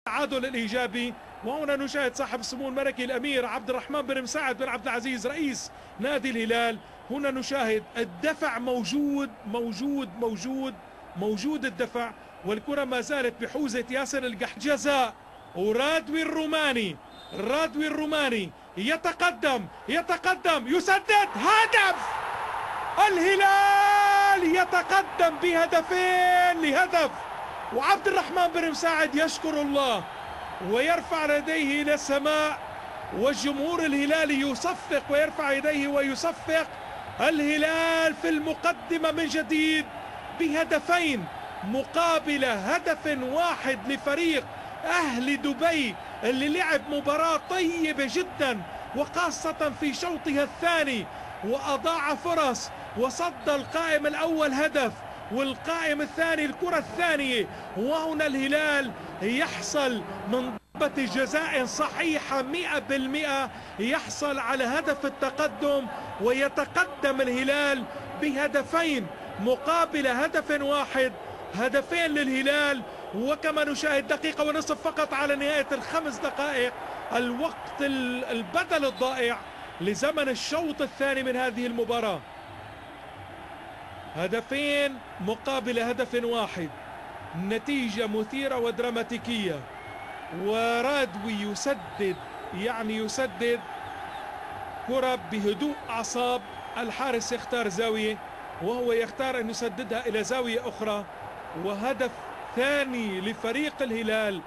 التعادل الإيجابي. وهنا نشاهد صاحب السمو الملكي الأمير عبد الرحمن بن مساعد بن عبد العزيز رئيس نادي الهلال. هنا نشاهد الدفع موجود الدفع، والكرة ما زالت بحوزة ياسر القحطاني. جزاء ورادوي الروماني يتقدم يسدد، هدف! الهلال يتقدم بهدفين لهدف، وعبد الرحمن بن مساعد يشكر الله ويرفع يديه إلى السماء، والجمهور الهلالي يصفق ويرفع يديه ويصفق. الهلال في المقدمة من جديد بهدفين مقابل هدف واحد لفريق أهل دبي اللي لعب مباراة طيبة جدا، وخاصة في شوطها الثاني، وأضاع فرص وصد القائم الأول هدف والقائم الثاني الكرة الثانية. وهنا الهلال يحصل من ضربة جزاء صحيحة 100%، يحصل على هدف التقدم، ويتقدم الهلال بهدفين مقابل هدف واحد، هدفين للهلال. وكما نشاهد دقيقة ونصف فقط على نهاية الخمس دقائق، الوقت البدل الضائع لزمن الشوط الثاني من هذه المباراة. هدفين مقابل هدف واحد، نتيجة مثيرة ودراماتيكية. ورادوي يسدد كرة بهدوء أعصاب. الحارس يختار زاوية، وهو يختار أن يسددها إلى زاوية أخرى، وهدف ثاني لفريق الهلال